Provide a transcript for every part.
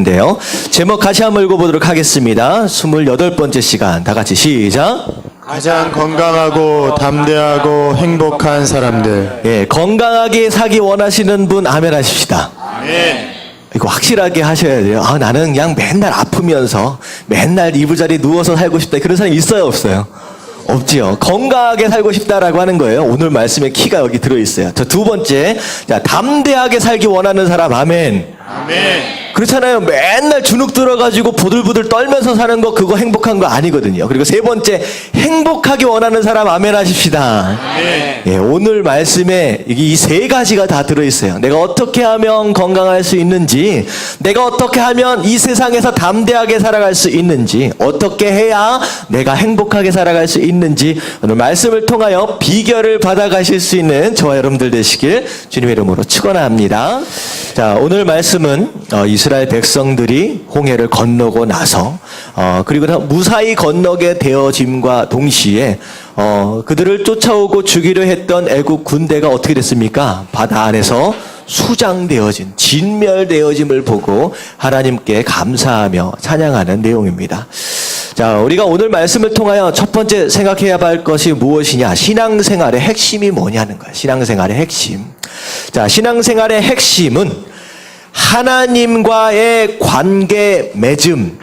텐데요. 제목 같이 한번 읽어보도록 하겠습니다. 28번째 시간 다 같이 시작. 가장 건강하고 담대하고 행복한 사람들. 예, 건강하게 살기 원하시는 분 아멘 하십시다. 아멘. 이거 확실하게 하셔야 돼요. 나는 그냥 맨날 아프면서 맨날 이부자리 누워서 살고 싶다. 그런 사람이 있어요, 없어요? 없지요. 건강하게 살고 싶다라고 하는 거예요. 오늘 말씀의 키가 여기 들어있어요. 저 두 번째, 자, 담대하게 살기 원하는 사람 아멘. 아멘. 그렇잖아요. 맨날 주눅 들어가지고 부들부들 떨면서 사는 거 그거 행복한 거 아니거든요. 그리고 세 번째, 행복하게 원하는 사람 아멘 하십시다. 아멘. 예, 오늘 말씀에 이 세 가지가 다 들어있어요. 내가 어떻게 하면 건강할 수 있는지, 내가 어떻게 하면 이 세상에서 담대하게 살아갈 수 있는지, 어떻게 해야 내가 행복하게 살아갈 수 있는지 오늘 말씀을 통하여 비결을 받아가실 수 있는 저와 여러분들 되시길 주님의 이름으로 축원합니다. 자, 오늘 말씀은 이스라엘 백성들이 홍해를 건너고 나서 그리고 무사히 건너게 되어짐과 동시에 그들을 쫓아오고 죽이려 했던 애국 군대가 어떻게 됐습니까? 바다 안에서 수장되어진, 진멸되어짐을 보고 하나님께 감사하며 찬양하는 내용입니다. 자, 우리가 오늘 말씀을 통하여 첫 번째 생각해야 할 것이 무엇이냐? 신앙생활의 핵심이 뭐냐는 거예요. 신앙생활의 핵심. 자, 신앙생활의 핵심은 하나님과의 관계 맺음,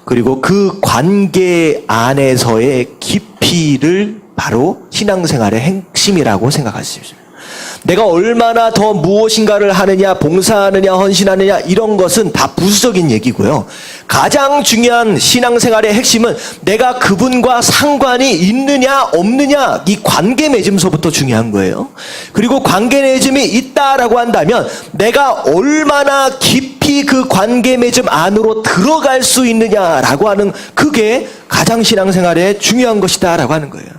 그리고 그 관계 안에서의 깊이를 바로 신앙생활의 핵심이라고 생각할 수 있습니다. 내가 얼마나 더 무엇인가를 하느냐, 봉사하느냐, 헌신하느냐, 이런 것은 다 부수적인 얘기고요. 가장 중요한 신앙생활의 핵심은 내가 그분과 상관이 있느냐, 없느냐, 이 관계 맺음서부터 중요한 거예요. 그리고 관계 맺음이 있다라고 한다면 내가 얼마나 깊이 그 관계 맺음 안으로 들어갈 수 있느냐라고 하는, 그게 가장 신앙생활에 중요한 것이다라고 하는 거예요.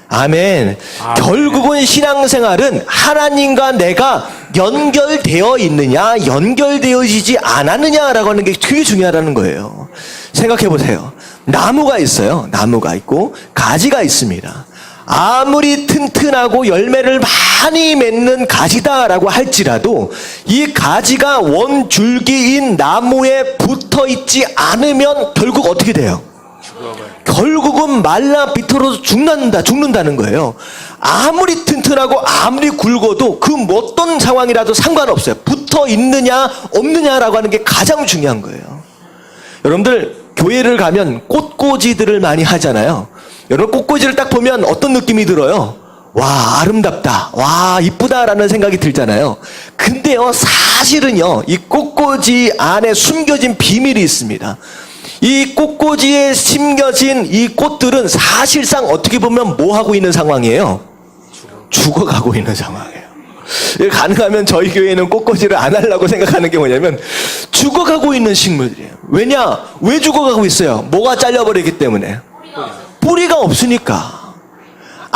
아멘. 결국은 신앙생활은 하나님과 내가 연결되어 있느냐, 연결되어지지 않았느냐라고 하는 게 되게 중요하다는 거예요. 생각해 보세요. 나무가 있어요. 나무가 있고 가지가 있습니다. 아무리 튼튼하고 열매를 많이 맺는 가지다라고 할지라도 이 가지가 원줄기인 나무에 붙어 있지 않으면 결국 어떻게 돼요? 결국은 말라 비틀어서 죽는다는 거예요. 아무리 튼튼하고 아무리 굵어도 그 어떤 상황이라도 상관없어요. 붙어 있느냐 없느냐라고 하는 게 가장 중요한 거예요. 여러분들 교회를 가면 꽃꽂이들을 많이 하잖아요. 여러분 꽃꽂이를 딱 보면 어떤 느낌이 들어요? 와, 아름답다, 와, 이쁘다라는 생각이 들잖아요. 근데요, 사실은요, 이 꽃꽂이 안에 숨겨진 비밀이 있습니다. 이 꽃꽂이에 심겨진 이 꽃들은 사실상 어떻게 보면 뭐 하고 있는 상황이에요? 죽어가고 있는 상황이에요. 가능하면 저희 교회는 꽃꽂이를 안 하려고 생각하는 게 뭐냐면 죽어가고 있는 식물이에요. 왜냐? 왜 죽어가고 있어요? 뭐가 잘려버리기 때문에. 뿌리가 없으니까.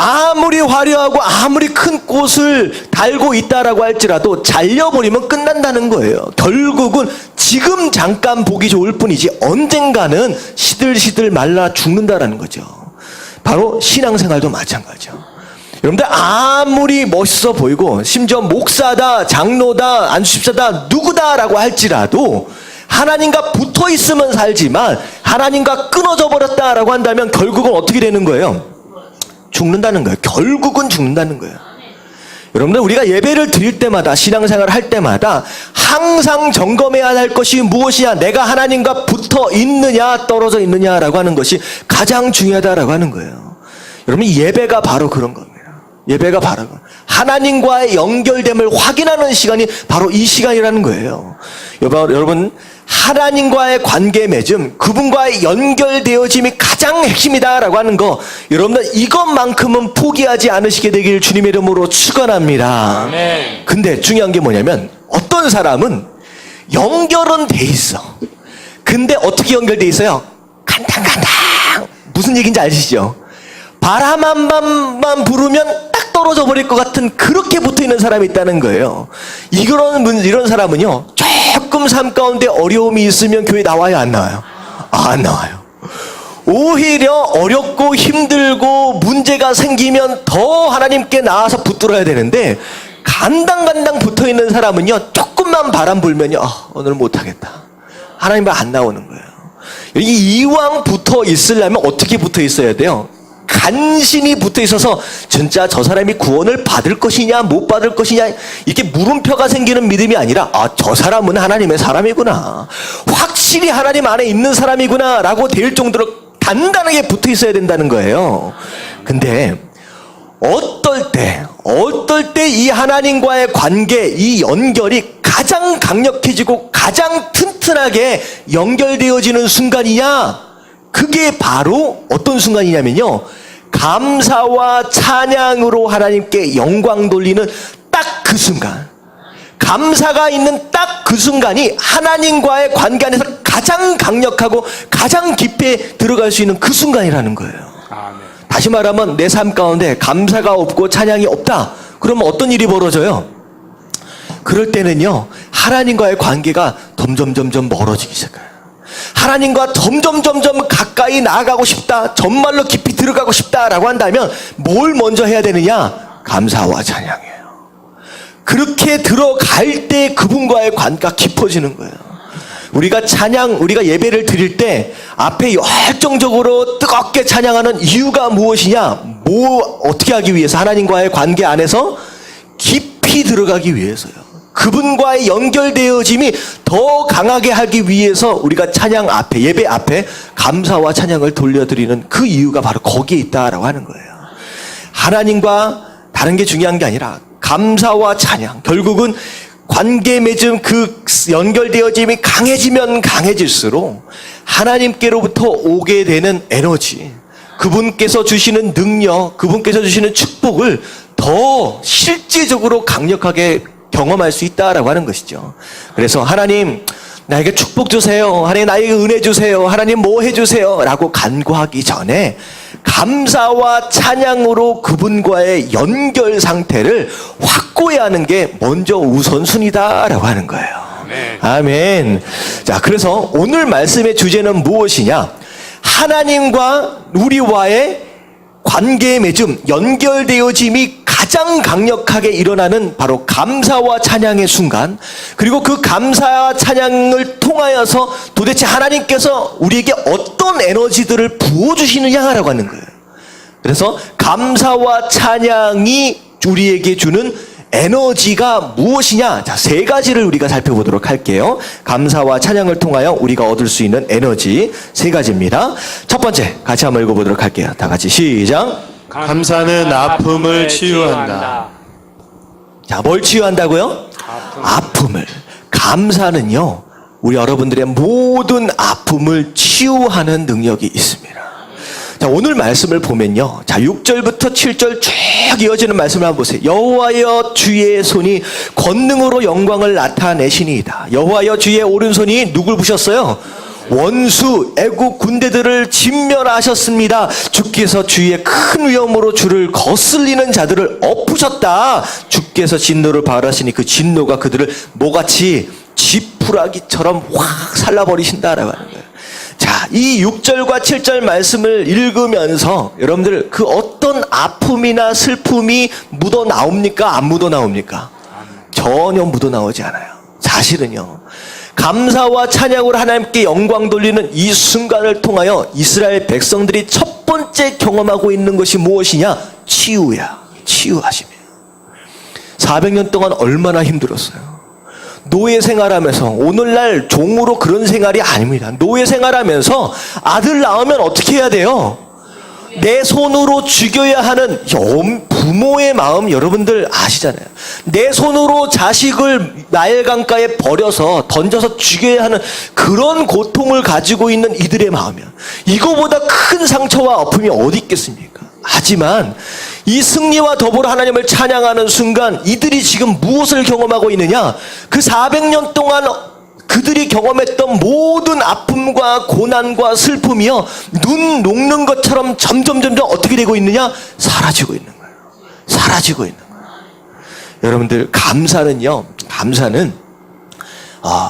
아무리 화려하고 아무리 큰 꽃을 달고 있다라고 할지라도 잘려버리면 끝난다는 거예요. 결국은 지금 잠깐 보기 좋을 뿐이지 언젠가는 시들시들 말라 죽는다라는 거죠. 바로 신앙생활도 마찬가지죠. 여러분들 아무리 멋있어 보이고 심지어 목사다, 장로다, 안수집사다, 누구다라고 할지라도 하나님과 붙어 있으면 살지만 하나님과 끊어져 버렸다라고 한다면 결국은 어떻게 되는 거예요? 죽는다는 거예요. 결국은 죽는다는 거예요. 여러분들 우리가 예배를 드릴 때마다, 신앙생활을 할 때마다 항상 점검해야 할 것이 무엇이냐, 내가 하나님과 붙어 있느냐 떨어져 있느냐라고 하는 것이 가장 중요하다라고 하는 거예요. 여러분 예배가 바로 그런 겁니다. 예배가 바로 하나님과의 연결됨을 확인하는 시간이 바로 이 시간이라는 거예요. 여러분 하나님과의 관계 맺음, 그분과의 연결되어짐이 가장 핵심이다라고 하는 거, 여러분들 이것만큼은 포기하지 않으시게 되길 주님의 이름으로 축원합니다. 아멘. 근데 중요한 게 뭐냐면 어떤 사람은 연결은 돼 있어. 근데 어떻게 연결돼 있어요? 간당간당. 무슨 얘기인지 아시죠? 바람 한 번만 부르면 딱 떨어져 버릴 것 같은, 그렇게 붙어 있는 사람이 있다는 거예요. 이런 사람은요, 조금 삶 가운데 어려움이 있으면 교회 나와요, 안 나와요? 안 나와요. 오히려 어렵고 힘들고 문제가 생기면 더 하나님께 나와서 붙들어야 되는데, 간당간당 붙어 있는 사람은요, 조금만 바람 불면요, 오늘 못하겠다. 하나님 말 안 나오는 거예요. 여기 이왕 붙어 있으려면 어떻게 붙어 있어야 돼요? 간신히 붙어 있어서 진짜 저 사람이 구원을 받을 것이냐 못 받을 것이냐 이렇게 물음표가 생기는 믿음이 아니라 저 사람은 하나님의 사람이구나, 확실히 하나님 안에 있는 사람이구나 라고 될 정도로 단단하게 붙어 있어야 된다는 거예요. 근데 어떨 때 이 하나님과의 관계, 이 연결이 가장 강력해지고 가장 튼튼하게 연결되어지는 순간이냐? 그게 바로 어떤 순간이냐면요, 감사와 찬양으로 하나님께 영광 돌리는 딱 그 순간, 감사가 있는 딱 그 순간이 하나님과의 관계 안에서 가장 강력하고 가장 깊이 들어갈 수 있는 그 순간이라는 거예요. 다시 말하면 내 삶 가운데 감사가 없고 찬양이 없다, 그러면 어떤 일이 벌어져요? 그럴 때는요, 하나님과의 관계가 점점 멀어지기 시작해요. 하나님과 점점 가까이 나아가고 싶다, 정말로 깊이 들어가고 싶다라고 한다면 뭘 먼저 해야 되느냐? 감사와 찬양이에요. 그렇게 들어갈 때 그분과의 관계가 깊어지는 거예요. 우리가 예배를 드릴 때 앞에 열정적으로 뜨겁게 찬양하는 이유가 무엇이냐? 어떻게 하기 위해서? 하나님과의 관계 안에서 깊이 들어가기 위해서요. 그분과의 연결되어짐이 더 강하게 하기 위해서 우리가 찬양 앞에, 예배 앞에 감사와 찬양을 돌려드리는 그 이유가 바로 거기에 있다라고 하는 거예요. 하나님과 다른 게 중요한 게 아니라 감사와 찬양, 결국은 관계 맺음 그 연결되어짐이 강해지면 강해질수록 하나님께로부터 오게 되는 에너지, 그분께서 주시는 능력, 그분께서 주시는 축복을 더 실제적으로 강력하게 경험할 수 있다라고 하는 것이죠. 그래서 하나님 나에게 축복 주세요, 하나님 나에게 은혜 주세요, 하나님 뭐 해주세요 라고 간구하기 전에 감사와 찬양으로 그분과의 연결 상태를 확고히 하는 게 먼저 우선순위다라고 하는 거예요. 아멘. 자, 그래서 오늘 말씀의 주제는 무엇이냐? 하나님과 우리와의 관계의 맺음, 연결되어짐이 가장 강력하게 일어나는 바로 감사와 찬양의 순간, 그리고 그 감사와 찬양을 통하여서 도대체 하나님께서 우리에게 어떤 에너지들을 부어주시느냐라고 하는 거예요. 그래서 감사와 찬양이 우리에게 주는 에너지가 무엇이냐? 자, 세 가지를 우리가 살펴보도록 할게요. 감사와 찬양을 통하여 우리가 얻을 수 있는 에너지 세 가지입니다. 첫 번째, 같이 한번 읽어보도록 할게요. 다 같이 시작. 감사는 아픔을 치유한다. 자, 뭘 치유한다고요? 아픔을. 감사는요, 우리 여러분들의 모든 아픔을 치유하는 능력이 있습니다. 자, 오늘 말씀을 보면요, 자, 6절부터 7절 쭉 이어지는 말씀을 한번 보세요. 여호와여 주의 손이 권능으로 영광을 나타내시니이다. 여호와여 주의 오른손이 누굴 부셨어요? 원수 애국 군대들을 진멸하셨습니다. 주께서 주의 큰 위엄으로 주를 거슬리는 자들을 엎으셨다. 주께서 진노를 발하시니 그 진노가 그들을 모같이 지푸라기처럼 확 살라버리신다라고 하는 거예요. 자, 이 6절과 7절 말씀을 읽으면서 여러분들 그 어떤 아픔이나 슬픔이 묻어 나옵니까? 안 묻어 나옵니까? 전혀 묻어 나오지 않아요. 사실은요, 감사와 찬양으로 하나님께 영광 돌리는 이 순간을 통하여 이스라엘 백성들이 첫 번째 경험하고 있는 것이 무엇이냐? 치유야. 치유하심이에요. 400년 동안 얼마나 힘들었어요. 노예 생활하면서, 오늘날 종으로 그런 생활이 아닙니다. 노예 생활하면서 아들 낳으면 어떻게 해야 돼요? 내 손으로 죽여야 하는 부모의 마음 여러분들 아시잖아요. 내 손으로 자식을 나일강가에 버려서 던져서 죽여야 하는 그런 고통을 가지고 있는 이들의 마음이야. 이거보다 큰 상처와 아픔이 어디 있겠습니까? 하지만 이 승리와 더불어 하나님을 찬양하는 순간 이들이 지금 무엇을 경험하고 있느냐? 그 400년 동안 그들이 경험했던 모든 아픔과 고난과 슬픔이요, 눈 녹는 것처럼 점점 어떻게 되고 있느냐? 사라지고 있는 거예요. 사라지고 있는 거예요. 여러분들, 감사는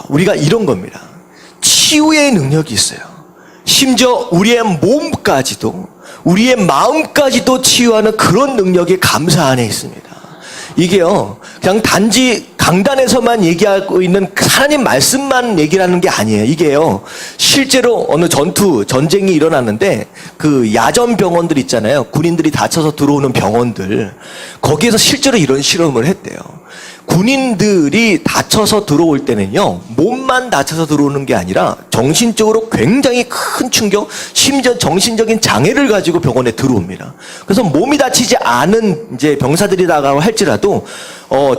우리가 이런 겁니다. 치유의 능력이 있어요. 심지어 우리의 몸까지도, 우리의 마음까지도 치유하는 그런 능력이 감사 안에 있습니다. 이게요, 그냥 단지 강단에서만 얘기하고 있는 하나님 말씀만 얘기를 하는 게 아니에요. 이게요, 실제로 어느 전쟁이 일어났는데, 그 야전 병원들 있잖아요. 군인들이 다쳐서 들어오는 병원들. 거기에서 실제로 이런 실험을 했대요. 군인들이 다쳐서 들어올 때는요, 몸만 다쳐서 들어오는 게 아니라 정신적으로 굉장히 큰 충격, 심지어 정신적인 장애를 가지고 병원에 들어옵니다. 그래서 몸이 다치지 않은 이제 병사들이라고 할지라도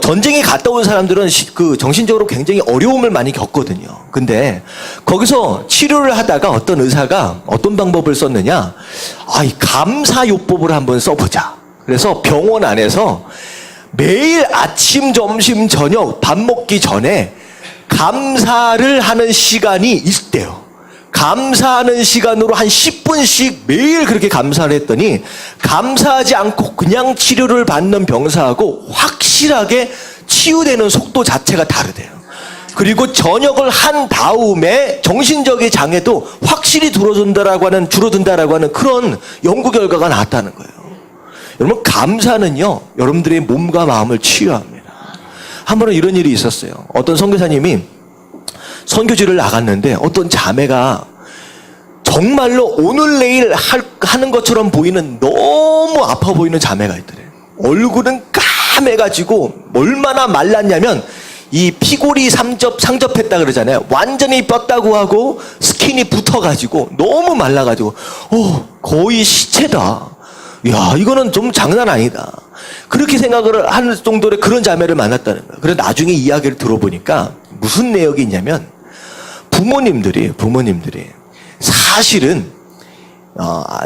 전쟁에 갔다 온 사람들은 그 정신적으로 굉장히 어려움을 많이 겪거든요. 근데 거기서 치료를 하다가 어떤 의사가 어떤 방법을 썼느냐, 이 감사요법을 한번 써보자. 그래서 병원 안에서 매일 아침, 점심, 저녁 밥 먹기 전에 감사를 하는 시간이 있대요. 감사하는 시간으로 한 10분씩 매일 그렇게 감사를 했더니 감사하지 않고 그냥 치료를 받는 병사하고 확실하게 치유되는 속도 자체가 다르대요. 그리고 저녁을 한 다음에 정신적인 장애도 확실히 줄어든다라고 하는 그런 연구 결과가 나왔다는 거예요. 여러분, 감사는요, 여러분들의 몸과 마음을 치유합니다. 한 번은 이런 일이 있었어요. 어떤 선교사님이 선교지를 나갔는데 어떤 자매가 정말로 오늘 내일 하는 것처럼 보이는 너무 아파 보이는 자매가 있더래요. 얼굴은 까매가지고 얼마나 말랐냐면 이 피골이 상접했다 그러잖아요. 완전히 뼈다구 하고 스킨이 붙어가지고 너무 말라가지고 거의 시체다. 야, 이거는 좀 장난 아니다. 그렇게 생각을 하는 정도의 그런 자매를 만났다는 거예요. 그래서 나중에 이야기를 들어보니까 무슨 내역이 있냐면 부모님들이 사실은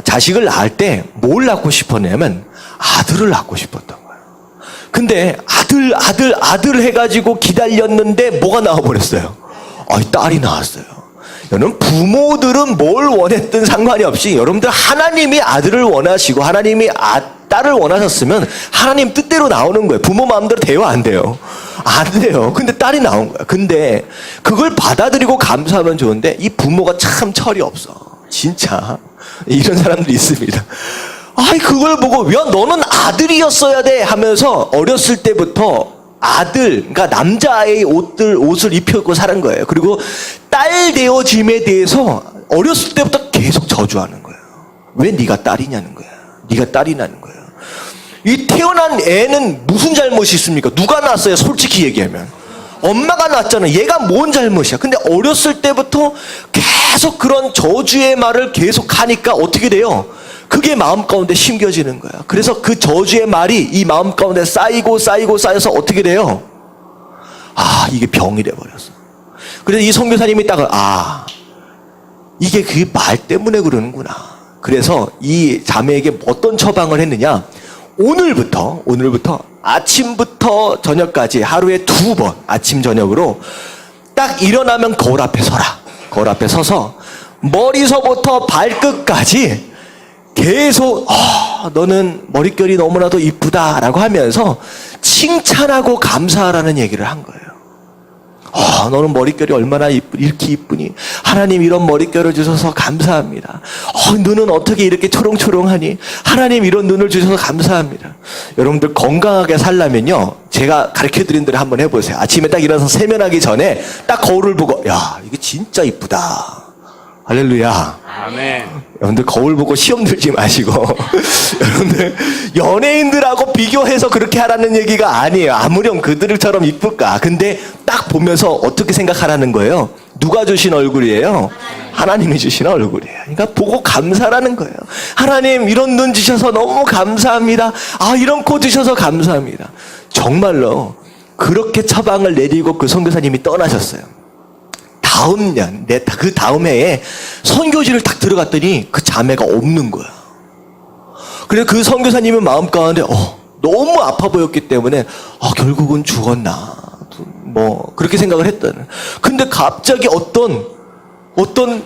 자식을 낳을 때 뭘 낳고 싶었냐면 아들을 낳고 싶었던 거예요. 근데 아들 해가지고 기다렸는데 뭐가 나와버렸어요? 딸이 나왔어요. 여러분, 부모들은 뭘 원했든 상관이 없이 여러분들 하나님이 아들을 원하시고 하나님이 딸을 원하셨으면 하나님 뜻대로 나오는 거예요. 부모 마음대로 돼요, 안 돼요? 안 돼요. 근데 딸이 나온 거야. 근데 그걸 받아들이고 감사하면 좋은데 이 부모가 참 철이 없어. 진짜 이런 사람들이 있습니다. 그걸 보고 야, 너는 아들이었어야 돼 하면서 어렸을 때부터 그러니까 남자의 옷을 입혀입고 사는 거예요. 그리고 딸 되어짐에 대해서 어렸을 때부터 계속 저주하는 거예요. 왜 네가 딸이냐는 거야. 네가 딸이냐는 거예요. 이 태어난 애는 무슨 잘못이 있습니까? 누가 낳았어요? 솔직히 얘기하면 엄마가 낳았잖아요. 얘가 뭔 잘못이야? 근데 어렸을 때부터 계속 그런 저주의 말을 계속 하니까 어떻게 돼요? 그게 마음 가운데 심겨지는 거야. 그래서 그 저주의 말이 이 마음 가운데 쌓여서 어떻게 돼요? 이게 병이 돼버렸어. 그래서 이 선교사님이 이게 그 말 때문에 그러는구나. 그래서 이 자매에게 어떤 처방을 했느냐? 오늘부터 아침부터 저녁까지 하루에 2번 아침 저녁으로 딱 일어나면 거울 앞에 서라. 거울 앞에 서서 머리서부터 발끝까지 계속 너는 머릿결이 너무나도 이쁘다라고 하면서 칭찬하고 감사하라는 얘기를 한 거예요. 너는 머릿결이 얼마나 이렇게 이쁘니? 하나님 이런 머릿결을 주셔서 감사합니다. 눈은 어떻게 이렇게 초롱초롱하니? 하나님 이런 눈을 주셔서 감사합니다. 여러분들 건강하게 살려면요, 제가 가르쳐드린 대로 한번 해보세요. 아침에 딱 일어나서 세면하기 전에 딱 거울을 보고 이게 진짜 이쁘다. 할렐루야. 아멘. 여러분들 거울 보고 시험 들지 마시고 여러분들 연예인들하고 비교해서 그렇게 하라는 얘기가 아니에요. 아무렴 그들처럼 이쁠까? 근데 딱 보면서 어떻게 생각하라는 거예요? 누가 주신 얼굴이에요? 하나님이 주신 얼굴이에요. 그러니까 보고 감사라는 거예요. 하나님 이런 눈 주셔서 너무 감사합니다. 이런 코 주셔서 감사합니다. 정말로 그렇게 처방을 내리고 그 선교사님이 떠나셨어요. 다음 년, 그 다음 해에 선교지를 딱 들어갔더니 그 자매가 없는 거야. 그래서 그 선교사님은 마음 가운데 너무 아파 보였기 때문에 결국은 죽었나 그렇게 생각을 했다는. 근데 갑자기 어떤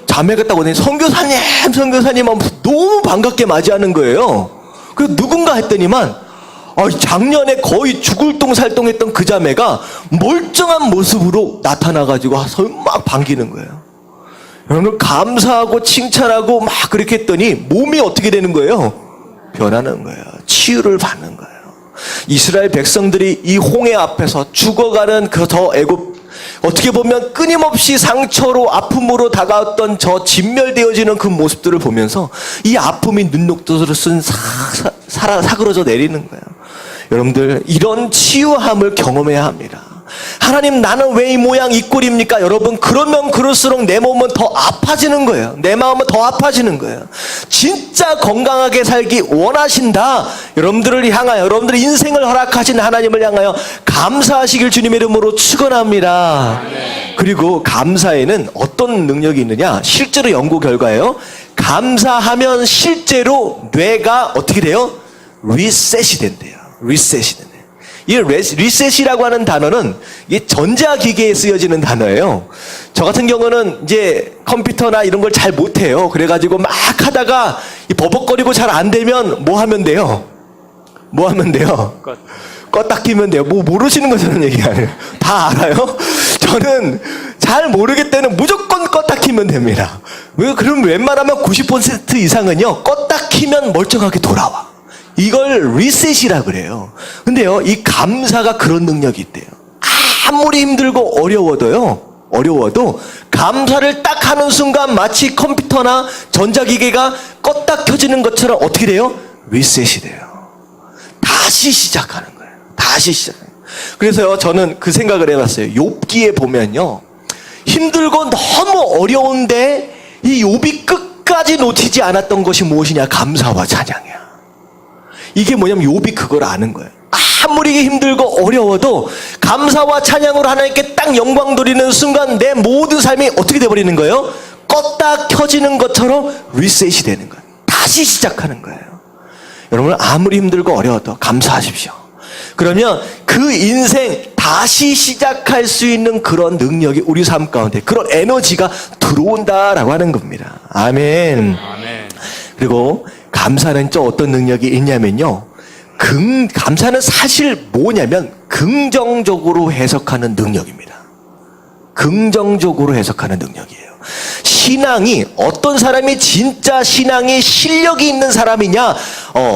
자매가 딱 오더니 선교사님 하면서 너무 반갑게 맞이하는 거예요. 그래서 누군가 했더니만 작년에 거의 죽을 똥살똥했던 그 자매가 멀쩡한 모습으로 나타나가지고 막 반기는 거예요. 여러분, 감사하고 칭찬하고 막 그렇게 했더니 몸이 어떻게 되는 거예요? 변하는 거예요. 치유를 받는 거예요. 이스라엘 백성들이 이 홍해 앞에서 죽어가는 그 저 애굽, 어떻게 보면 끊임없이 상처로 아픔으로 다가왔던 저 진멸되어지는 그 모습들을 보면서 이 아픔이 눈녹듯으로 쓴 사그러져 내리는 거예요. 여러분들, 이런 치유함을 경험해야 합니다. 하나님, 나는 왜 이 모양 이 꼴입니까? 여러분, 그러면 그럴수록 내 몸은 더 아파지는 거예요. 내 마음은 더 아파지는 거예요. 진짜 건강하게 살기 원하신다. 여러분들을 향하여, 여러분들의 인생을 허락하신 하나님을 향하여 감사하시길 주님의 이름으로 축원합니다. 그리고 감사에는 어떤 능력이 있느냐? 실제로 연구 결과예요. 감사하면 실제로 뇌가 어떻게 돼요? 리셋이 된대요. 리셋이 된대요. 이 리셋이라고 하는 단어는 이게 전자기기에 쓰여지는 단어예요. 저 같은 경우는 이제 컴퓨터나 이런 걸 잘 못해요. 그래가지고 막 하다가 이 버벅거리고 잘 안 되면 뭐 하면 돼요? 뭐 하면 돼요? 껐다 키면 돼요. 뭐 모르시는 거잖아요, 얘기 아니에요. 다 알아요? 저는 잘 모르기 때문에 무조건 껐다 키면 됩니다. 왜? 그럼 웬만하면 90% 이상은요, 껐다 키면 멀쩡하게 돌아와. 이걸 리셋이라 그래요. 근데요, 이 감사가 그런 능력이 있대요. 아무리 힘들고 어려워도 감사를 딱 하는 순간 마치 컴퓨터나 전자기기가 껐다 켜지는 것처럼 어떻게 돼요? 리셋이 돼요. 다시 시작하는 거예요. 다시 시작하는 거예요. 그래서요, 저는 그 생각을 해봤어요. 욥기에 보면요, 힘들고 너무 어려운데 이 욥이 끝까지 놓치지 않았던 것이 무엇이냐? 감사와 찬양이야. 이게 뭐냐면 욥이 그걸 아는 거예요. 아무리 힘들고 어려워도 감사와 찬양으로 하나님께 딱 영광 돌리는 순간 내 모든 삶이 어떻게 돼버리는 거예요? 껐다 켜지는 것처럼 리셋이 되는 거예요. 다시 시작하는 거예요. 여러분, 아무리 힘들고 어려워도 감사하십시오. 그러면 그 인생 다시 시작할 수 있는 그런 능력이 우리 삶 가운데, 그런 에너지가 들어온다라고 하는 겁니다. 아멘. 그리고 감사는 또 어떤 능력이 있냐면요, 감사는 사실 뭐냐면 긍정적으로 해석하는 능력입니다. 긍정적으로 해석하는 능력이에요. 신앙이, 어떤 사람이 진짜 신앙에 실력이 있는 사람이냐,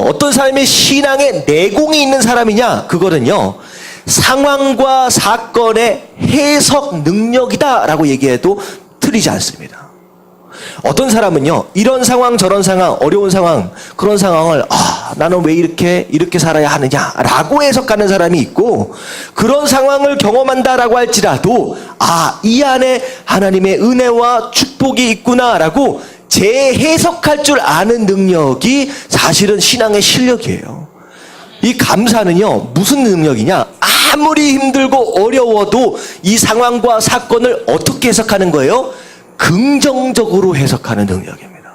어떤 사람이 신앙에 내공이 있는 사람이냐, 그거는요, 상황과 사건의 해석 능력이다라고 얘기해도 틀리지 않습니다. 어떤 사람은요, 이런 상황 저런 상황, 어려운 상황, 그런 상황을 나는 왜 이렇게 살아야 하느냐라고 해석하는 사람이 있고, 그런 상황을 경험한다라고 할지라도 이 안에 하나님의 은혜와 축복이 있구나라고 재해석할 줄 아는 능력이 사실은 신앙의 실력이에요. 이 감사는요, 무슨 능력이냐? 아무리 힘들고 어려워도 이 상황과 사건을 어떻게 해석하는 거예요? 긍정적으로 해석하는 능력입니다.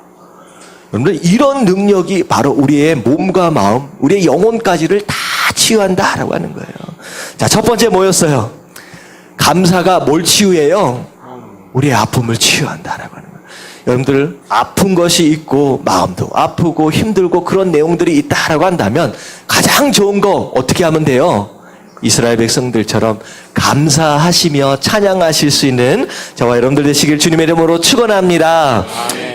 여러분들, 이런 능력이 바로 우리의 몸과 마음, 우리의 영혼까지를 다 치유한다라고 하는 거예요. 자, 첫 번째 뭐였어요? 감사가 뭘 치유해요? 우리의 아픔을 치유한다라고 하는 거예요. 여러분들, 아픈 것이 있고 마음도 아프고 힘들고 그런 내용들이 있다라고 한다면 가장 좋은 거 어떻게 하면 돼요? 이스라엘 백성들처럼 감사하시며 찬양하실 수 있는 저와 여러분들 되시길 주님의 이름으로 축원합니다.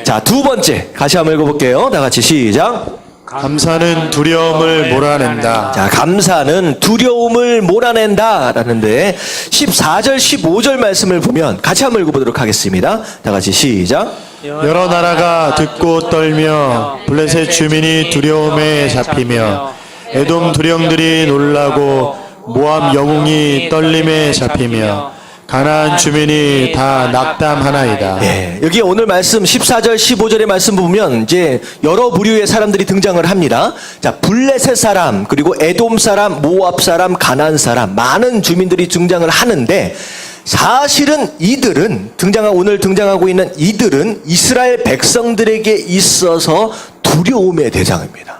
자, 두 번째 같이 한번 읽어볼게요. 다 같이 시작. 감사는 두려움을 몰아낸다. 자, 감사는 두려움을 몰아낸다 라는데 14절 15절 말씀을 보면 같이 한번 읽어보도록 하겠습니다. 다 같이 시작. 여러 나라가 듣고 떨며 블레셋 주민이 두려움에 잡히며 에돔 두령들이 놀라고 모압 영웅이 떨림에 잡히며 가나안 주민이 다 낙담하나이다. 네, 여기 오늘 말씀 14절 15절의 말씀 보면 이제 여러 부류의 사람들이 등장을 합니다. 자, 블레셋 사람, 그리고 에돔 사람, 모압 사람, 가나안 사람, 많은 주민들이 등장을 하는데, 사실은 이들은 오늘 등장하고 있는 이들은 이스라엘 백성들에게 있어서 두려움의 대상입니다.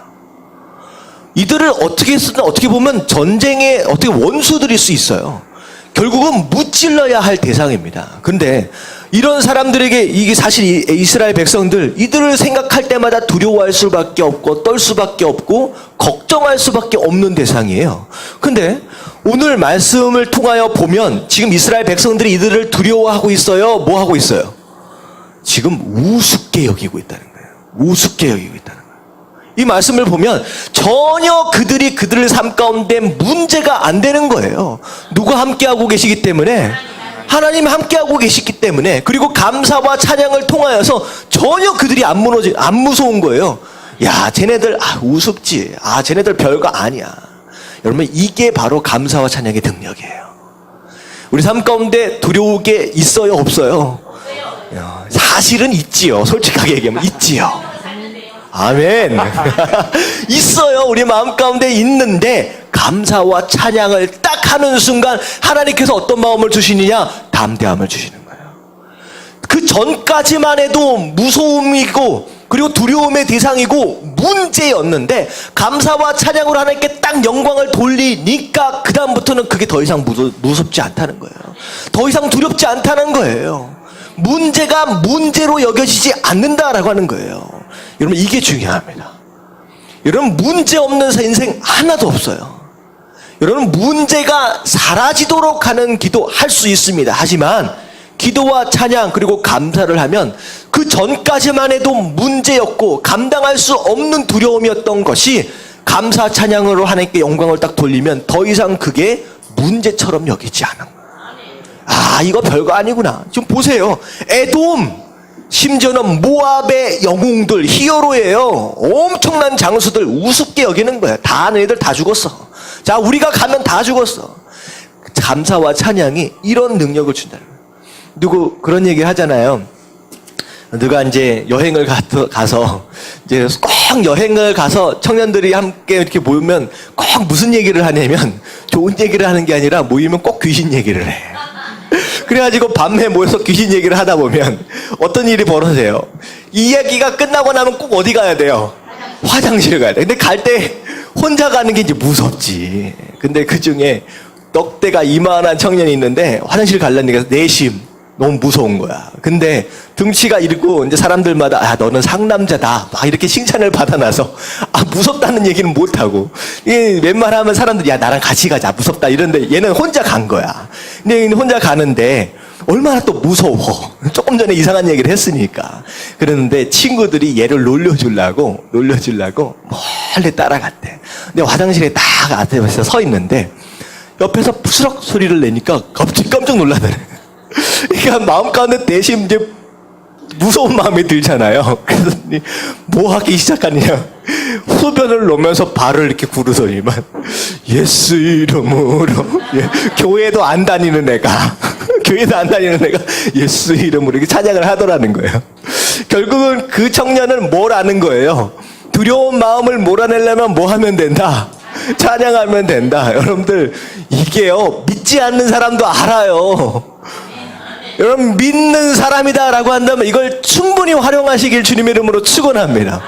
이들을 어떻게 보면 전쟁의 원수들일 수 있어요. 결국은 무찔러야 할 대상입니다. 근데 이런 사람들에게 이게 사실 이스라엘 백성들, 이들을 생각할 때마다 두려워할 수밖에 없고 떨 수밖에 없고 걱정할 수밖에 없는 대상이에요. 근데 오늘 말씀을 통하여 보면 지금 이스라엘 백성들이 이들을 두려워하고 있어요? 뭐 하고 있어요? 지금 우습게 여기고 있다는 거예요. 우습게 여기고 있다는 거예요. 이 말씀을 보면 전혀 그들의 삶 가운데 문제가 안 되는 거예요. 누가 함께하고 계시기 때문에, 하나님이 함께하고 계시기 때문에, 그리고 감사와 찬양을 통하여서 전혀 그들이 안 무서운 거예요. 야, 쟤네들 우습지. 쟤네들 별거 아니야. 여러분, 이게 바로 감사와 찬양의 능력이에요. 우리 삶 가운데 두려운 게 있어요, 없어요? 사실은 있지요. 솔직하게 얘기하면 있지요. 아멘. 있어요. 우리 마음 가운데 있는데 감사와 찬양을 딱 하는 순간 하나님께서 어떤 마음을 주시느냐? 담대함을 주시는 거예요. 그 전까지만 해도 무서움이고 그리고 두려움의 대상이고 문제였는데 감사와 찬양으로 하나님께 딱 영광을 돌리니까 그 다음부터는 그게 더 이상 무섭지 않다는 거예요. 더 이상 두렵지 않다는 거예요. 문제가 문제로 여겨지지 않는다라고 하는 거예요. 여러분, 이게 중요합니다. 여러분, 문제 없는 인생 하나도 없어요. 여러분, 문제가 사라지도록 하는 기도 할 수 있습니다. 하지만 기도와 찬양 그리고 감사를 하면 그 전까지만 해도 문제였고 감당할 수 없는 두려움이었던 것이 감사 찬양으로 하나님께 영광을 딱 돌리면 더 이상 그게 문제처럼 여기지 않은 거예요. 이거 별거 아니구나. 지금 보세요. 에돔, 심지어는 모압의 영웅들, 히어로예요. 엄청난 장수들 우습게 여기는 거야. 다 아는 애들 다 죽었어. 자, 우리가 가면 다 죽었어. 감사와 찬양이 이런 능력을 준다는 거예요. 누구 그런 얘기 하잖아요. 누가 이제 여행을 가서 이제 꼭 여행을 가서 청년들이 함께 이렇게 모이면 꼭 무슨 얘기를 하냐면 좋은 얘기를 하는 게 아니라 모이면 꼭 귀신 얘기를 해. 그래가지고 밤에 모여서 귀신 얘기를 하다 보면 어떤 일이 벌어져요. 이 이야기가 끝나고 나면 꼭 어디 가야 돼요? 화장실에 가야 돼. 근데 갈 때 혼자 가는 게 이제 무섭지. 근데 그 중에 넉대가 이만한 청년이 있는데 화장실 가려니까 내심 너무 무서운 거야. 근데 등치가 이르고 이제 사람들마다 너는 상남자다 막 이렇게 칭찬을 받아놔서 무섭다는 얘기는 못하고 웬만하면 사람들이 야 나랑 같이 가자 무섭다 이런데 얘는 혼자 간 거야. 근데 얘는 혼자 가는데 얼마나 또 무서워. 조금 전에 이상한 얘기를 했으니까. 그러는데 친구들이 얘를 놀려주려고 멀리 따라갔대. 근데 화장실에 딱 앞에서 서 있는데 옆에서 푸스럭 소리를 내니까 갑자기 깜짝 놀라더래. 그러니까 마음 가운데 대신 이제 무서운 마음이 들잖아요. 그래서 뭐 하기 시작하느냐. 소변을 놓으면서 발을 이렇게 구르더니만 예수 이름으로 교회도 안 다니는 애가 예수 이름으로 이렇게 찬양을 하더라는 거예요. 결국은 그 청년은 뭘 아는 거예요? 두려운 마음을 몰아내려면 뭐 하면 된다? 찬양하면 된다. 여러분들 이게요 믿지 않는 사람도 알아요. 여러분 믿는 사람이다라고 한다면 이걸 충분히 활용하시길 주님의 이름으로 축원합니다.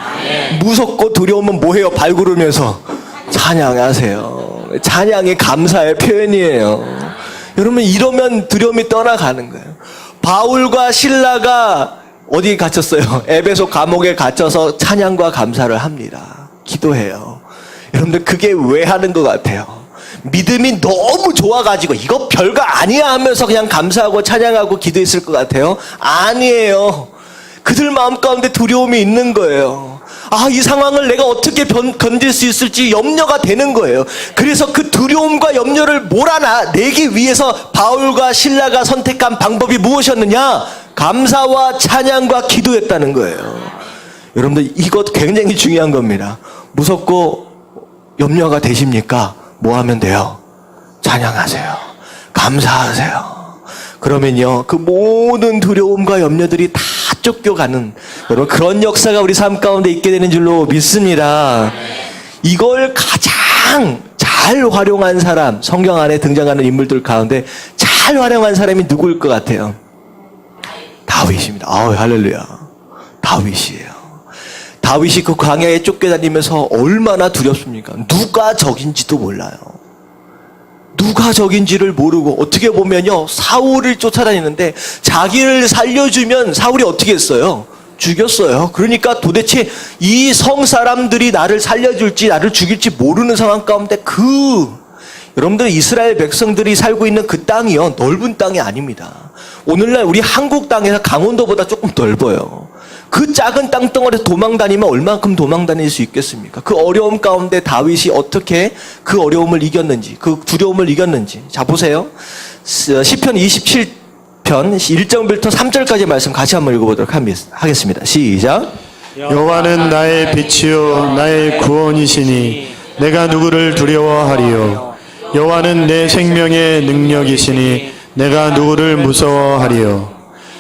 무섭고 두려우면 뭐해요? 발구르면서 찬양하세요. 찬양이 감사의 표현이에요. 여러분 이러면 두려움이 떠나가는 거예요. 바울과 실라가 어디에 갇혔어요? 에베소 감옥에 갇혀서 찬양과 감사를 합니다. 기도해요. 여러분들 그게 왜 하는 것 같아요? 믿음이 너무 좋아가지고 이거 별거 아니야 하면서 그냥 감사하고 찬양하고 기도했을 것 같아요? 아니에요. 그들 마음 가운데 두려움이 있는 거예요. 이 상황을 내가 어떻게 견딜 수 있을지 염려가 되는 거예요. 그래서 그 두려움과 염려를 몰아내기 위해서 바울과 실라가 선택한 방법이 무엇이었느냐? 감사와 찬양과 기도였다는 거예요. 여러분들 이것 굉장히 중요한 겁니다. 무섭고 염려가 되십니까? 뭐 하면 돼요? 찬양하세요. 감사하세요. 그러면요 그 모든 두려움과 염려들이 다 쫓겨가는 여러분 그런 역사가 우리 삶 가운데 있게 되는 줄로 믿습니다. 이걸 가장 잘 활용한 사람, 성경 안에 등장하는 인물들 가운데 잘 활용한 사람이 누구일 것 같아요? 다윗입니다. 할렐루야. 다윗이에요. 다윗이 그 광야에 쫓겨다니면서 얼마나 두렵습니까? 누가 적인지도 몰라요. 누가 적인지를 모르고 어떻게 보면요 사울을 쫓아다니는데 자기를 살려주면 사울이 어떻게 했어요? 죽였어요. 그러니까 도대체 이 성 사람들이 나를 살려줄지 나를 죽일지 모르는 상황 가운데 여러분들 이스라엘 백성들이 살고 있는 그 땅이요 넓은 땅이 아닙니다. 오늘날 우리 한국 땅에서 강원도보다 조금 넓어요. 그 작은 땅덩어리에서 도망 다니면 얼만큼 도망 다닐 수 있겠습니까? 그 어려움 가운데 다윗이 어떻게 그 어려움을 이겼는지, 그 두려움을 이겼는지. 자, 보세요. 시편 27편 1절부터 3절까지 말씀 같이 한번 읽어보도록 하겠습니다. 시작. 여호와는 나의 빛이요 나의 구원이시니 내가 누구를 두려워하리요. 여호와는 내 생명의 능력이시니 내가 누구를 무서워하리요.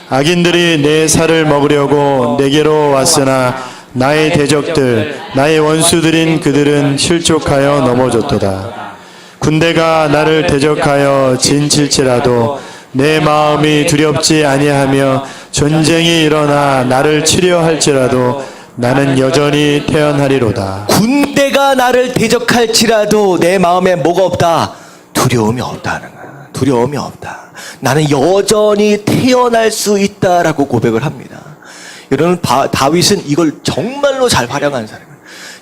악인들이 내 살을 먹으려고 내게로 왔으나 나의 대적들 나의 원수들인 그들은 실족하여 넘어졌도다. 군대가 나를 대적하여 진칠지라도 내 마음이 두렵지 아니하며 전쟁이 일어나 나를 치려 할지라도 나는 여전히 태어나리로다. 군대가 나를 대적할지라도 내 마음에 뭐가 없다? 두려움이 없다는 거야. 두려움이 없다. 나는 여전히 태어날 수 있다라고 고백을 합니다. 여러분, 다윗은 이걸 정말로 잘 활용한 사람이에요.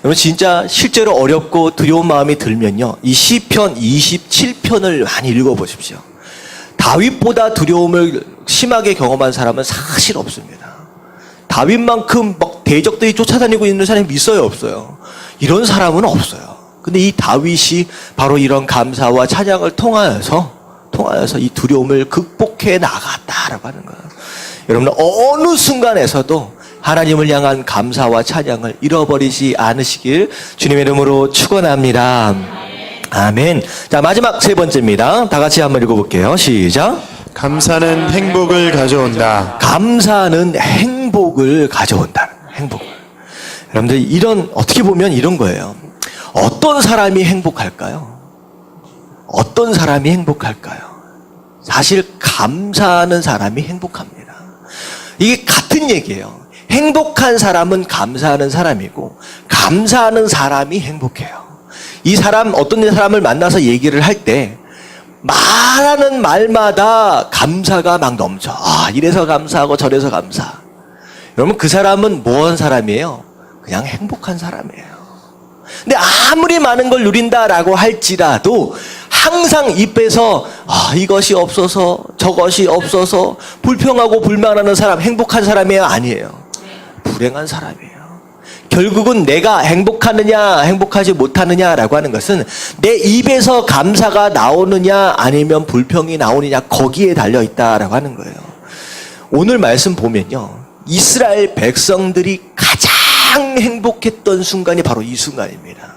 여러분, 진짜 실제로 어렵고 두려운 마음이 들면요, 이 시편 27편을 많이 읽어보십시오. 다윗보다 두려움을 심하게 경험한 사람은 사실 없습니다. 다윗만큼 막 대적들이 쫓아다니고 있는 사람이 있어요, 없어요? 이런 사람은 없어요. 근데 이 다윗이 바로 이런 감사와 찬양을 통하여서 이 두려움을 극복해 나갔다라고 하는 거예요. 여러분, 어느 순간에서도 하나님을 향한 감사와 찬양을 잃어버리지 않으시길 주님의 이름으로 축원합니다. 아멘. 자, 마지막 세 번째입니다. 다 같이 한번 읽어볼게요. 시작. 감사는 행복을 가져온다. 감사는 행복을 가져온다. 행복을. 여러분들, 어떻게 보면 이런 거예요. 어떤 사람이 행복할까요? 어떤 사람이 행복할까요? 사실 감사하는 사람이 행복합니다. 이게 같은 얘기예요. 행복한 사람은 감사하는 사람이고 감사하는 사람이 행복해요. 어떤 사람을 만나서 얘기를 할 때 말하는 말마다 감사가 막 넘쳐. 이래서 감사하고 저래서 감사. 여러분, 그 사람은 뭐한 사람이에요? 그냥 행복한 사람이에요. 근데 아무리 많은 걸 누린다라고 할지라도 항상 입에서 이것이 없어서 저것이 없어서 불평하고 불만하는 사람 행복한 사람이에요? 아니에요. 불행한 사람이에요. 결국은 내가 행복하느냐 행복하지 못하느냐라고 하는 것은 내 입에서 감사가 나오느냐 아니면 불평이 나오느냐 거기에 달려있다라고 하는 거예요. 오늘 말씀 보면요, 이스라엘 백성들이 가장 행복했던 순간이 바로 이 순간입니다.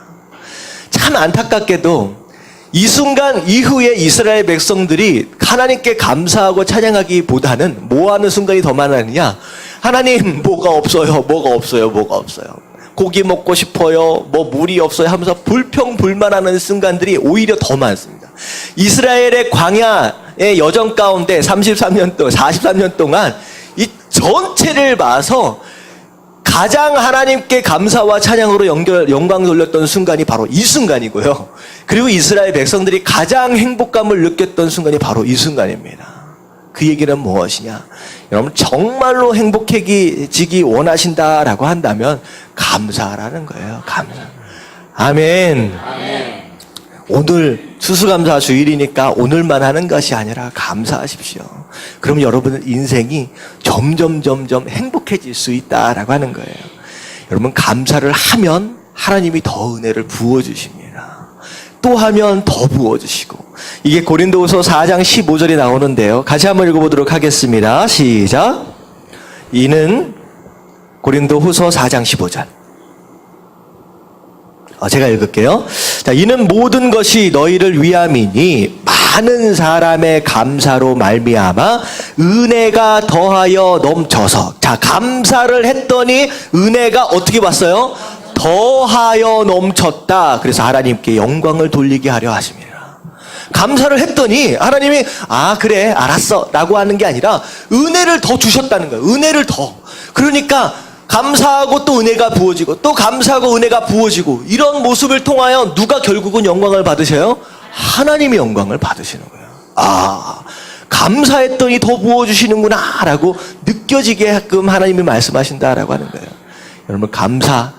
참 안타깝게도 이 순간 이후에 이스라엘 백성들이 하나님께 감사하고 찬양하기보다는 뭐 하는 순간이 더 많았느냐? 하나님, 뭐가 없어요, 뭐가 없어요, 뭐가 없어요. 고기 먹고 싶어요, 뭐 물이 없어요 하면서 불평불만하는 순간들이 오히려 더 많습니다. 이스라엘의 광야의 여정 가운데 43년 동안 이 전체를 봐서 가장 하나님께 감사와 찬양으로 영광 돌렸던 순간이 바로 이 순간이고요. 그리고 이스라엘 백성들이 가장 행복감을 느꼈던 순간이 바로 이 순간입니다. 그 얘기는 무엇이냐? 여러분, 정말로 행복해지기 원하신다라고 한다면 감사라는 거예요. 감사. 아멘. 아멘. 오늘 추수감사 주일이니까 오늘만 하는 것이 아니라 감사하십시오. 그럼 여러분의 인생이 점점 행복해질 수 있다라고 하는 거예요. 여러분, 감사를 하면 하나님이 더 은혜를 부어주십니다. 또 하면 더 부어주시고, 이게 고린도후서 4장 15절이 나오는데요. 같이 한번 읽어보도록 하겠습니다. 시작. 이는 고린도후서 4장 15절. 제가 읽을게요. 자, 이는 모든 것이 너희를 위함이니 많은 사람의 감사로 말미암아 은혜가 더하여 넘쳐서. 자, 감사를 했더니 은혜가 어떻게 왔어요? 더하여 넘쳤다. 그래서 하나님께 영광을 돌리게 하려 하십니다. 감사를 했더니 하나님이 그래 알았어 라고 하는 게 아니라 은혜를 더 주셨다는 거예요. 은혜를 더. 그러니까 감사하고 또 은혜가 부어지고 또 감사하고 은혜가 부어지고, 이런 모습을 통하여 누가 결국은 영광을 받으셔요? 하나님이 영광을 받으시는 거예요. 감사했더니 더 부어주시는구나 라고 느껴지게끔 하나님이 말씀하신다라고 하는 거예요. 여러분, 감사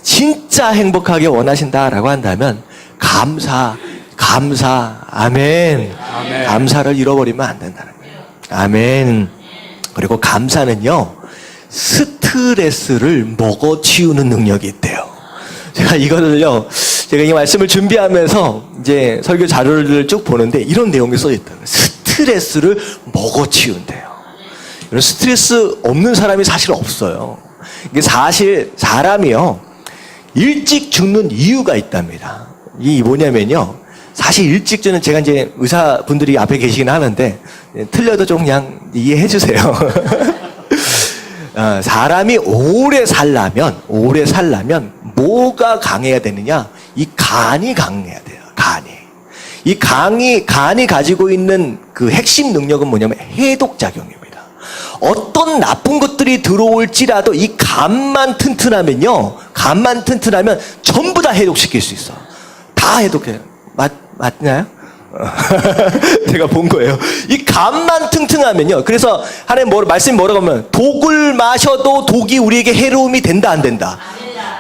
진짜 행복하게 원하신다라고 한다면 감사. 아멘. 아멘. 감사를 잃어버리면 안 된다는 거예요. 아멘. 그리고 감사는요, 스트레스를 스트레스를 먹어치우는 능력이 있대요. 제가 이거를요, 제가 이 말씀을 준비하면서 이제 설교 자료를 쭉 보는데 이런 내용이 써있더라고요. 스트레스를 먹어치운대요. 이런 스트레스 없는 사람이 사실 없어요. 이게 사실 사람이요, 일찍 죽는 이유가 있답니다. 이 뭐냐면요, 사실 일찍 죽는, 제가 이제 의사분들이 앞에 계시긴 하는데 틀려도 좀 그냥 이해해 주세요. 사람이 오래 살려면 뭐가 강해야 되느냐? 이 간이 강해야 돼요. 이 간이 가지고 있는 그 핵심 능력은 뭐냐면 해독작용입니다. 어떤 나쁜 것들이 들어올지라도 이 간만 튼튼하면 전부 다 해독시킬 수 있어. 다 해독해요. 맞나요? 제가 본 거예요. 이 간만 튼튼하면요. 그래서 하나님 말씀이 뭐라고 하면 독을 마셔도 독이 우리에게 해로움이 된다 안 된다.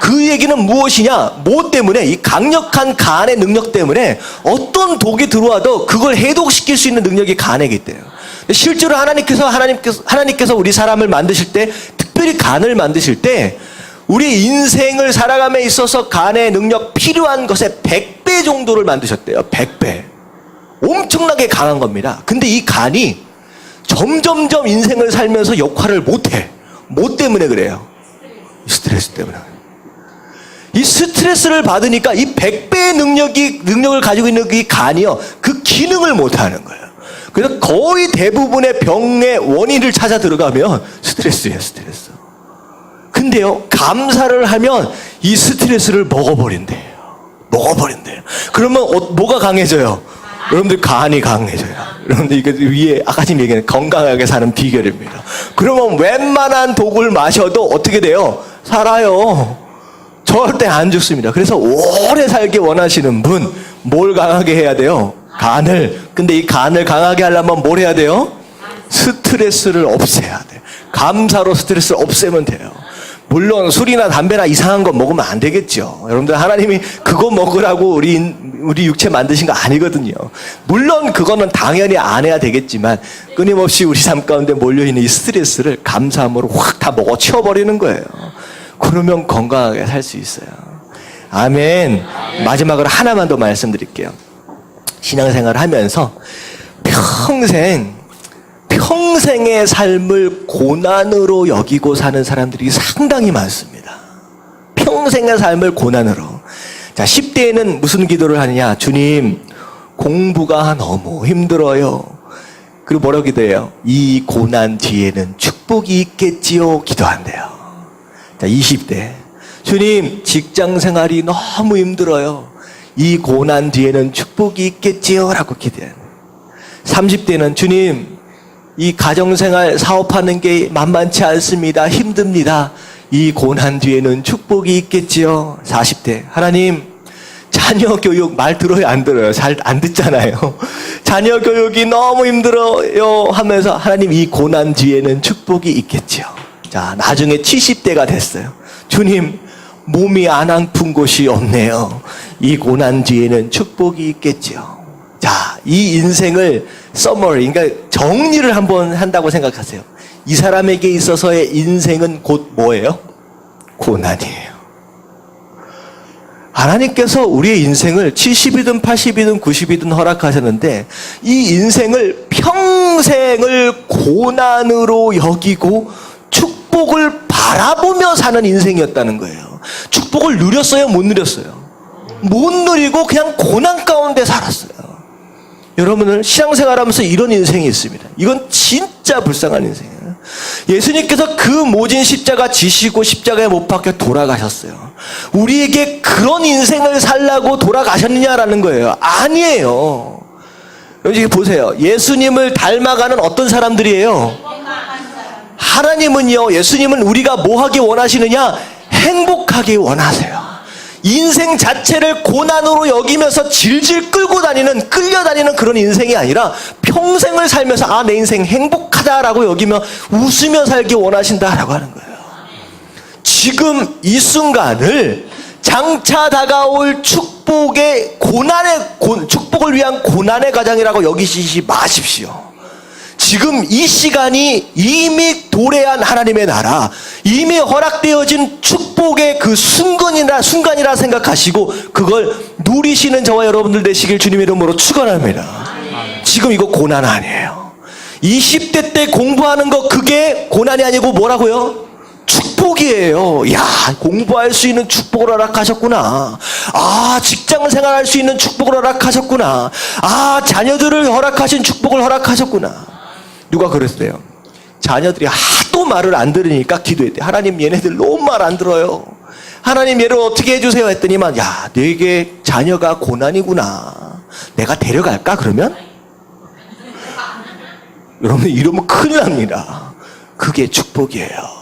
그 얘기는 무엇이냐? 뭐 때문에? 이 강력한 간의 능력 때문에 어떤 독이 들어와도 그걸 해독시킬 수 있는 능력이 간에게 있대요. 실제로 하나님께서 우리 사람을 만드실 때, 특별히 간을 만드실 때 우리 인생을 살아감에 있어서 간의 능력 필요한 것의 100배 정도를 만드셨대요. 100배. 엄청나게 강한 겁니다. 근데 이 간이 점점점 인생을 살면서 역할을 못해. 뭐 때문에 그래요? 스트레스 때문에. 이 스트레스를 받으니까 이 100배의 능력을 가지고 있는 이 간이요, 그 기능을 못하는 거예요. 그래서 거의 대부분의 병의 원인을 찾아 들어가면 스트레스예요, 스트레스. 근데요, 감사를 하면 이 스트레스를 먹어버린대요. 그러면 뭐가 강해져요? 여러분들 간이 강해져요. 여러분들 이게 위에 아까 지금 얘기한 건강하게 사는 비결입니다. 그러면 웬만한 독을 마셔도 어떻게 돼요? 살아요. 절대 안 죽습니다. 그래서 오래 살기 원하시는 분, 뭘 강하게 해야 돼요? 간을. 근데 이 간을 강하게 하려면 뭘 해야 돼요? 스트레스를 없애야 돼요. 감사로 스트레스를 없애면 돼요. 물론 술이나 담배나 이상한 거 먹으면 안 되겠죠. 여러분들, 하나님이 그거 먹으라고 우리 육체 만드신 거 아니거든요. 물론 그거는 당연히 안 해야 되겠지만 끊임없이 우리 삶 가운데 몰려있는 이 스트레스를 감사함으로 확 다 먹어치워버리는 거예요. 그러면 건강하게 살 수 있어요. 아멘. 마지막으로 하나만 더 말씀드릴게요. 신앙생활을 하면서 평생의 삶을 고난으로 여기고 사는 사람들이 상당히 많습니다. 평생의 삶을 고난으로. 자, 10대에는 무슨 기도를 하느냐? 주님, 공부가 너무 힘들어요. 그리고 뭐라고 기도해요? 이 고난 뒤에는 축복이 있겠지요. 기도한대요. 자, 20대. 주님, 직장 생활이 너무 힘들어요. 이 고난 뒤에는 축복이 있겠지요. 라고 기도해요. 30대는 주님, 이 가정생활 사업하는 게 만만치 않습니다. 힘듭니다. 이 고난 뒤에는 축복이 있겠지요. 40대. 하나님, 자녀 교육 말 들어요, 안 들어요? 잘 안 듣잖아요. 자녀 교육이 너무 힘들어요 하면서 하나님, 이 고난 뒤에는 축복이 있겠지요. 자, 나중에 70대가 됐어요. 주님, 몸이 안 아픈 곳이 없네요. 이 고난 뒤에는 축복이 있겠지요. 자, 이 인생을 서머리, 그러니까 정리를 한번 한다고 생각하세요. 이 사람에게 있어서의 인생은 곧 뭐예요? 고난이에요. 하나님께서 우리의 인생을 70이든 80이든 90이든 허락하셨는데 이 인생을 평생을 고난으로 여기고 축복을 바라보며 사는 인생이었다는 거예요. 축복을 누렸어요? 못 누렸어요? 못 누리고 그냥 고난 가운데 살았어요. 여러분은 신앙생활하면서 이런 인생이 있습니다. 이건 진짜 불쌍한 인생이에요. 예수님께서 그 모진 십자가 지시고 십자가에 못 박혀 돌아가셨어요. 우리에게 그런 인생을 살라고 돌아가셨느냐라는 거예요. 아니에요. 여러분 보세요. 예수님을 닮아가는 어떤 사람들이에요? 하나님은요, 예수님은 우리가 뭐 하기 원하시느냐? 행복하게 원하세요. 인생 자체를 고난으로 여기면서 질질 끌려다니는 그런 인생이 아니라 평생을 살면서 내 인생 행복하다라고 여기며 웃으며 살기 원하신다라고 하는 거예요. 지금 이 순간을 장차 다가올 축복을 위한 고난의 과정이라고 여기시지 마십시오. 지금 이 시간이 이미 도래한 하나님의 나라, 이미 허락되어진 축복의 그 순간이라 생각하시고 그걸 누리시는 저와 여러분들 되시길 주님의 이름으로 축원합니다. 지금 이거 고난 아니에요. 20대 때 공부하는 거 그게 고난이 아니고 뭐라고요? 축복이에요. 야, 공부할 수 있는 축복을 허락하셨구나. 아, 직장 생활할 수 있는 축복을 허락하셨구나. 아, 자녀들을 허락하신 축복을 허락하셨구나. 누가 그랬어요? 자녀들이 하도 말을 안 들으니까 기도했대. 하나님, 얘네들 너무 말 안 들어요. 하나님, 얘를 어떻게 해주세요 했더니만, 야, 너에게 자녀가 고난이구나. 내가 데려갈까 그러면? 여러분, 이러면 큰일 납니다. 그게 축복이에요.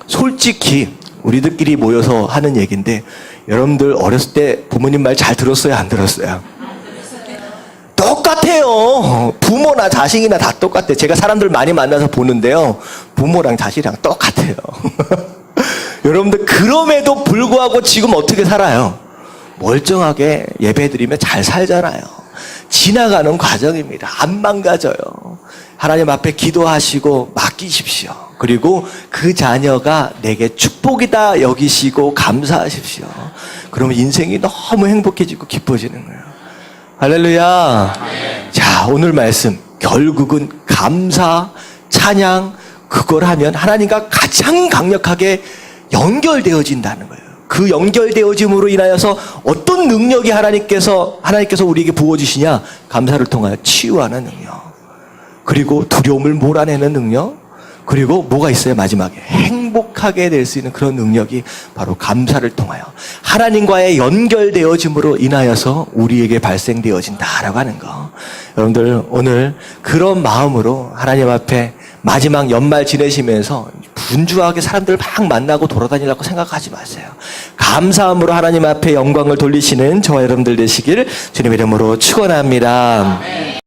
솔직히 우리들끼리 모여서 하는 얘기인데, 여러분들 어렸을 때 부모님 말 잘 들었어요, 안 들었어요? 똑같아요. 부모나 자식이나 다 똑같아요. 제가 사람들 많이 만나서 보는데요, 부모랑 자식이랑 똑같아요. 여러분들, 그럼에도 불구하고 지금 어떻게 살아요? 멀쩡하게 예배드리면 잘 살잖아요. 지나가는 과정입니다. 안 망가져요. 하나님 앞에 기도하시고 맡기십시오. 그리고 그 자녀가 내게 축복이다 여기시고 감사하십시오. 그러면 인생이 너무 행복해지고 기뻐지는 거예요. 할렐루야. 자, 오늘 말씀 결국은 감사, 찬양, 그걸 하면 하나님과 가장 강력하게 연결되어진다는 거예요. 그 연결되어짐으로 인하여서 어떤 능력이 하나님께서 우리에게 부어주시냐? 감사를 통하여 치유하는 능력, 그리고 두려움을 몰아내는 능력, 그리고 뭐가 있어요? 마지막에 행복하게 될 수 있는 그런 능력이 바로 감사를 통하여 하나님과의 연결되어짐으로 인하여서 우리에게 발생되어진다라고 하는 거. 여러분들, 오늘 그런 마음으로 하나님 앞에 마지막 연말 지내시면서 분주하게 사람들 막 만나고 돌아다니려고 생각하지 마세요. 감사함으로 하나님 앞에 영광을 돌리시는 저와 여러분들 되시길 주님의 이름으로 축원합니다.